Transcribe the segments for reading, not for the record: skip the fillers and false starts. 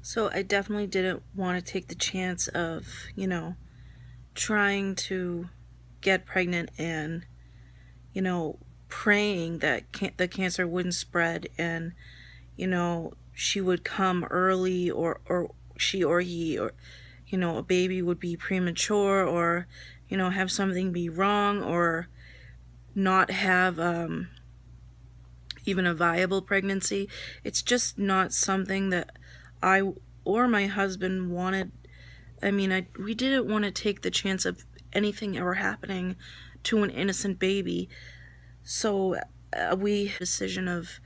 So I definitely didn't want to take the chance of, trying to get pregnant and, you know, praying that the cancer wouldn't spread and, she would come early or she or he or, a baby would be premature or, have something be wrong or not have even a viable pregnancy. It's just not something that I or my husband wanted. We didn't want to take the chance of anything ever happening to an innocent baby. So we decision of,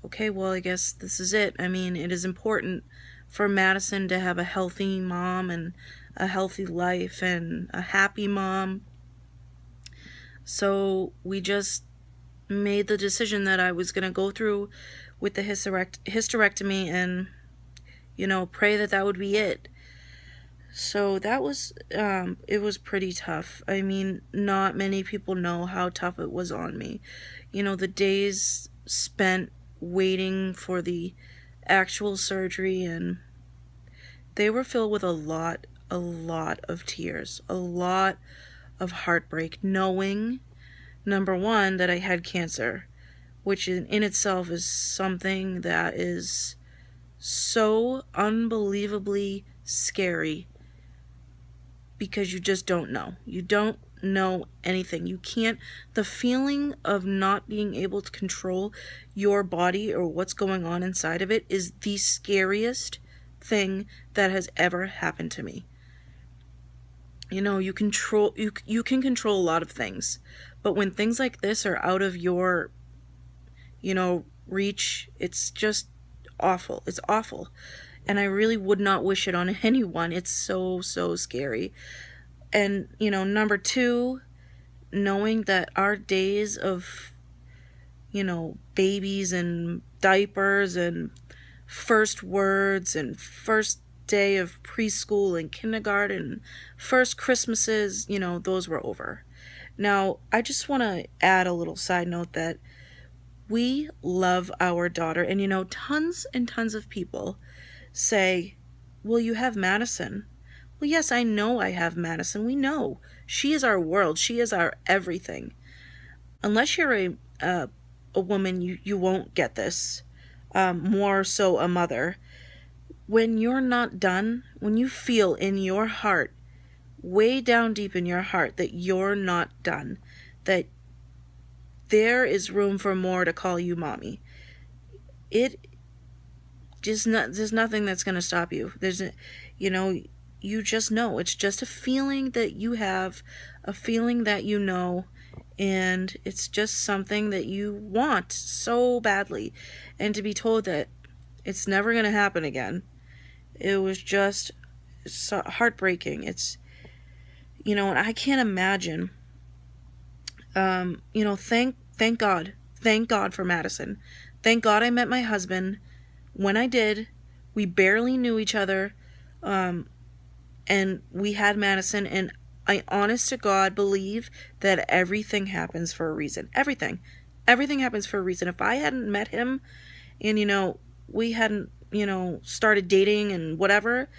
okay, well, I guess this is it. It is important for Madison to have a healthy mom and a healthy life and a happy mom. So we just made the decision that I was going to go through with the hysterectomy and, pray that that would be it. So that was, it was pretty tough. Not many people know how tough it was on me. The days spent waiting for the actual surgery, and they were filled with a lot of tears, a lot of heartbreak, knowing, number one, that I had cancer, which in itself is something that is so unbelievably scary because you just don't know. You don't know anything. You can't, the feeling of not being able to control your body or what's going on inside of it is the scariest thing that has ever happened to me. You can control a lot of things, but when things like this are out of your, reach, it's just awful. It's awful. And I really would not wish it on anyone. It's so scary. And, number two, knowing that our days of, babies and diapers and first words and first day of preschool and kindergarten, first Christmases, those were over. Now, I just want to add a little side note that we love our daughter. And, tons and tons of people say, well, you have Madison. Well, yes, I know I have Madison. We know. She is our world. She is our everything. Unless you're a woman, you won't get this. More so a mother. When you're not done, when you feel in your heart, way down deep in your heart, that you're not done, that there is room for more to call you mommy, there's nothing that's going to stop you. You just know. It's just a feeling that you have, a feeling that and it's just something that you want so badly. And to be told that it's never going to happen again, it was just so heartbreaking. It's, and I can't imagine, thank God for Madison. Thank God I met my husband. When I did, we barely knew each other, and we had Madison, and I honest to God believe that everything happens for a reason. Everything happens for a reason. If I hadn't met him and, we hadn't, started dating and whatever,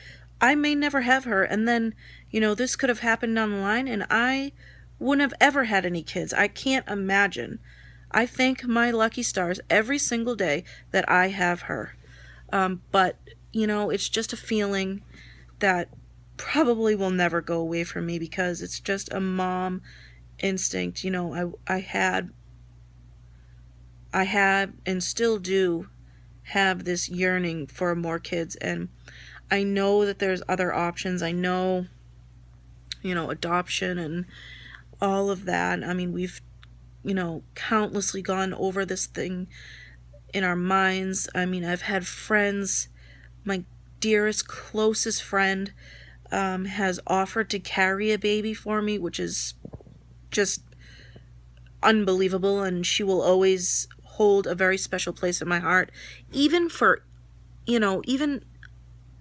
I may never have her. And then, this could have happened down the line and I wouldn't have ever had any kids. I can't imagine. I thank my lucky stars every single day that I have her. But, it's just a feeling that probably will never go away from me because it's just a mom instinct. I had and still do have this yearning for more kids, and I know that there's other options. I know, adoption and all of that. We've, countlessly gone over this thing in our minds. I've had friends, my dearest, closest friend, has offered to carry a baby for me, which is just unbelievable, and she will always hold a very special place in my heart, even for, even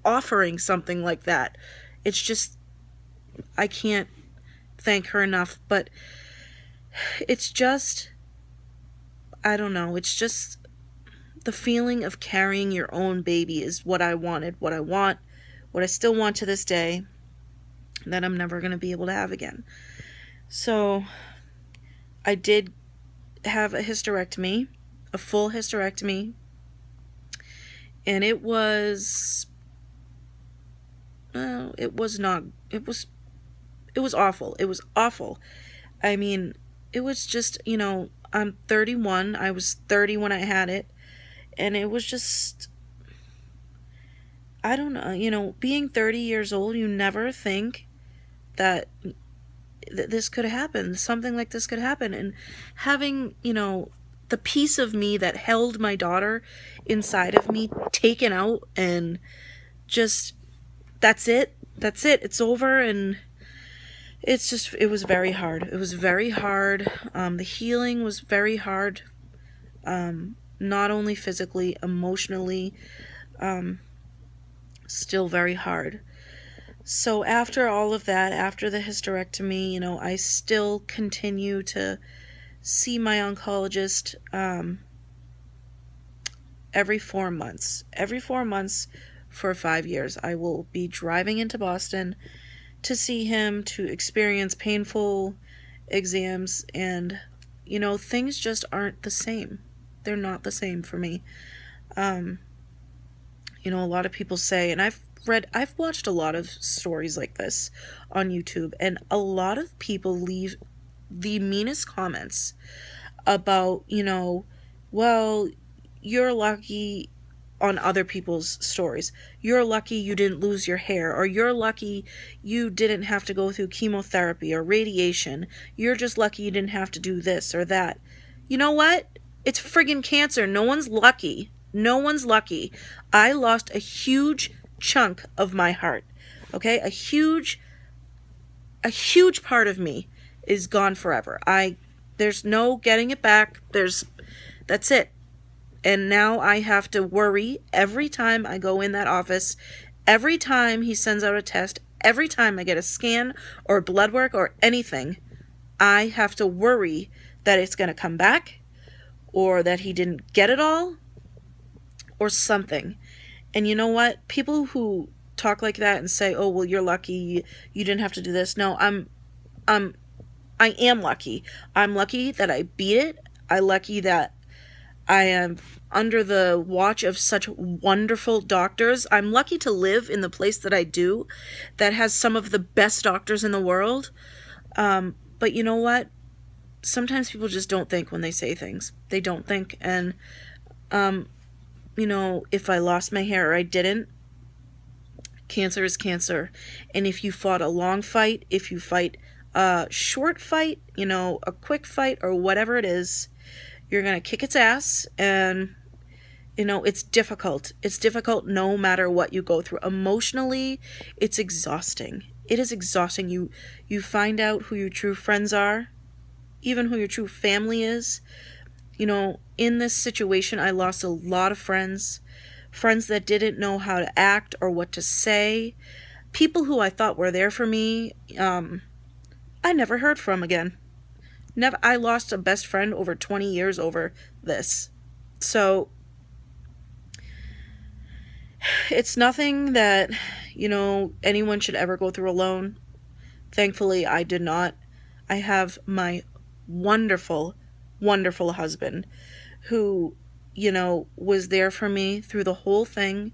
offering something like that. It's just, I can't thank her enough. But it's just, I don't know, it's just the feeling of carrying your own baby is what I wanted, what I want, what I still want to this day, that I'm never going to be able to have again. So I did have a hysterectomy, a full hysterectomy, and it was awful. It was awful. I mean, it was just, I'm 31. I was 30 when I had it. And it was just, I don't know, being 30 years old, you never think that this could happen. Something like this could happen. And having, the piece of me that held my daughter inside of me taken out, and just, that's it. It's over. And it was very hard. It was very hard. The healing was very hard. Not only physically, emotionally, still very hard. So after all of that, after the hysterectomy, I still continue to see my oncologist every 4 months. Every 4 months for 5 years. I will be driving into Boston to see him, to experience painful exams, and, things just aren't the same. They're not the same for me. A lot of people say, and I've watched a lot of stories like this on YouTube, and a lot of people leave the meanest comments about, well, you're lucky, on other people's stories. You're lucky you didn't lose your hair, or you're lucky you didn't have to go through chemotherapy or radiation. You're just lucky you didn't have to do this or that. You know what? It's friggin' cancer. No one's lucky. No one's lucky. I lost a huge chunk of my heart. Okay? A huge part of me is gone forever. There's no getting it back. That's it. And now I have to worry every time I go in that office, every time he sends out a test, every time I get a scan or blood work or anything. I have to worry that it's going to come back, or that he didn't get it all, or something. And you know what? People who talk like that and say, "Oh, well, you're lucky you didn't have to do this." No, I am lucky. I'm lucky that I beat it. I'm lucky that I am under the watch of such wonderful doctors. I'm lucky to live in the place that I do, that has some of the best doctors in the world. But you know what? Sometimes people just don't think when they say things. They don't think. And, if I lost my hair or I didn't, cancer is cancer. And if you fought a long fight, if you fight a short fight, a quick fight or whatever it is, you're going to kick its ass. And, it's difficult. It's difficult no matter what you go through. Emotionally, it's exhausting. It is exhausting. You find out who your true friends are, even who your true family is. In this situation, I lost a lot of friends that didn't know how to act or what to say. People who I thought were there for me, I never heard from again. Never. I lost a best friend over 20 years over this. So it's nothing that, anyone should ever go through alone. Thankfully, I did not. I have my wonderful, wonderful husband who, was there for me through the whole thing.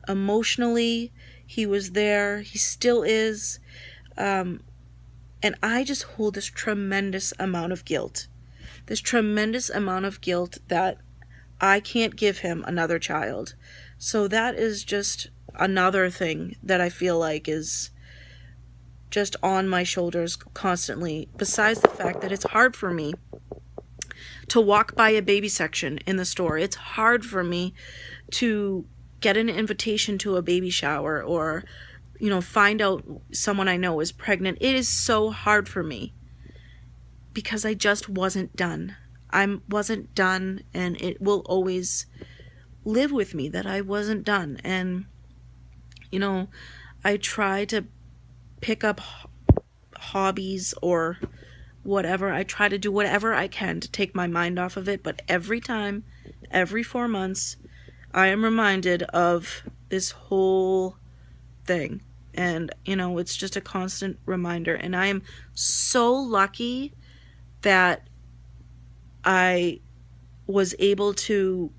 Emotionally, he was there. He still is. And I just hold this tremendous amount of guilt. This tremendous amount of guilt that I can't give him another child. So that is just another thing that I feel like is just on my shoulders constantly, besides the fact that it's hard for me to walk by a baby section in the store. It's hard for me to get an invitation to a baby shower, or find out someone I know is pregnant. It is so hard for me because I just wasn't done. I wasn't done, and it will always live with me that I wasn't done. And I try to pick up hobbies or whatever. I try to do whatever I can to take my mind off of it, but every time every 4 months, I am reminded of this whole thing. And, it's just a constant reminder. And I am so lucky that I was able to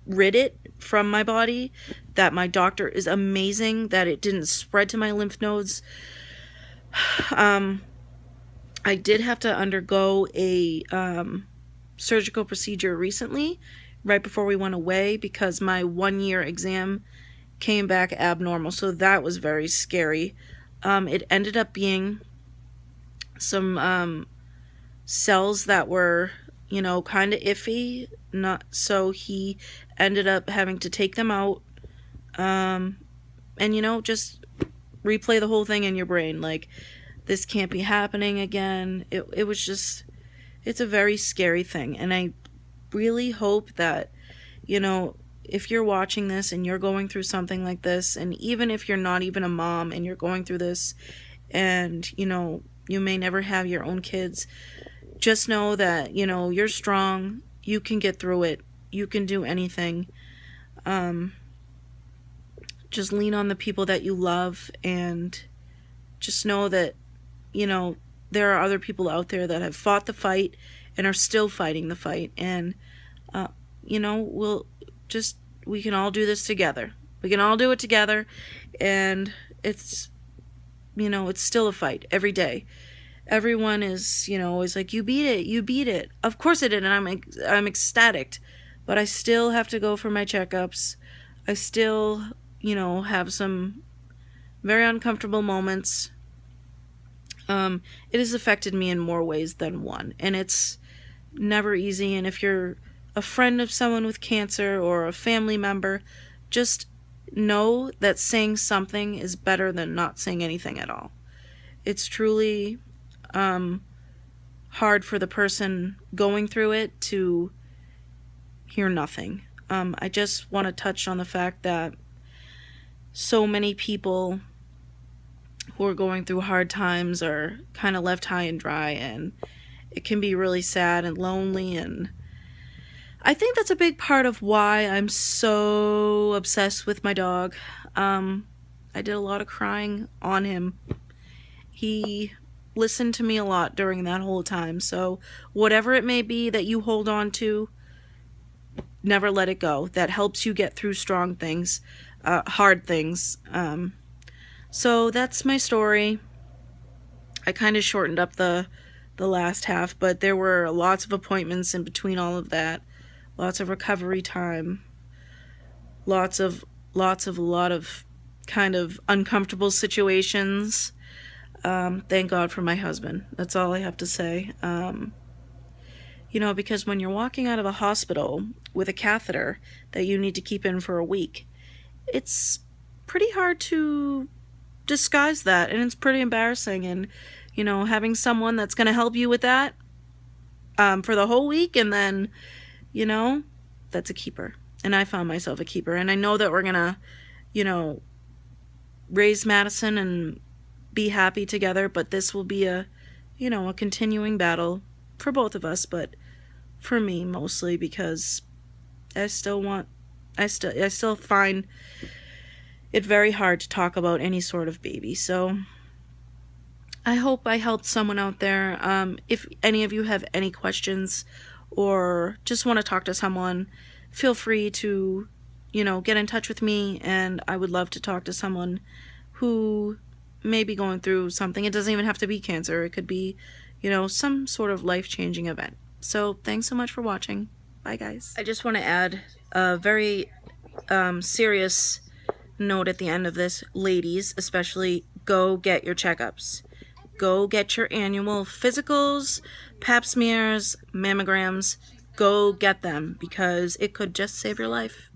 rid it from my body, that my doctor is amazing, that it didn't spread to my lymph nodes. I did have to undergo a surgical procedure recently, right before we went away, because my 1-year exam came back abnormal. So that was very scary. It ended up being some cells that were, kind of iffy. Not so he ended up having to take them out, and just replay the whole thing in your brain. Like, this can't be happening again. It was just, it's a very scary thing. And I really hope that, if you're watching this and you're going through something like this, and even if you're not even a mom and you're going through this, and, you may never have your own kids, just know that, you're strong. You can get through it. You can do anything. Just lean on the people that you love, and just know that, there are other people out there that have fought the fight and are still fighting the fight. And, we can all do this together. We can all do it together. And it's still a fight every day. Everyone is, always like, you beat it, you beat it. Of course I did, and I'm ecstatic. But I still have to go for my checkups. I still, have some very uncomfortable moments. It has affected me in more ways than one. And it's never easy. And if you're a friend of someone with cancer or a family member, just know that saying something is better than not saying anything at all. It's truly hard for the person going through it to hear nothing. I just want to touch on the fact that so many people who are going through hard times are kind of left high and dry, and it can be really sad and lonely. And I think that's a big part of why I'm so obsessed with my dog. I did a lot of crying on him. He listened to me a lot during that whole time. So whatever it may be that you hold on to, never let it go. That helps you get through strong things, hard things. So that's my story. I kind of shortened up the last half, but there were lots of appointments in between all of that. Lots of recovery time. A lot of kind of uncomfortable situations. Thank God for my husband. That's all I have to say. Because when you're walking out of a hospital with a catheter that you need to keep in for a week, it's pretty hard to disguise that, and it's pretty embarrassing. And, having someone that's going to help you with that for the whole week, and then, that's a keeper. And I found myself a keeper. And I know that we're going to, raise Madison and be happy together, but this will be a continuing battle for both of us, but for me mostly, because I still find it very hard to talk about any sort of baby. So I hope I helped someone out there. If any of you have any questions or just want to talk to someone, feel free to, get in touch with me, and I would love to talk to someone who may be going through something. It doesn't even have to be cancer. It could be, some sort of life-changing event. So thanks so much for watching. Bye, guys. I just want to add a very serious note at the end of this. Ladies, especially, go get your checkups. Go get your annual physicals, pap smears, mammograms. Go get them, because it could just save your life.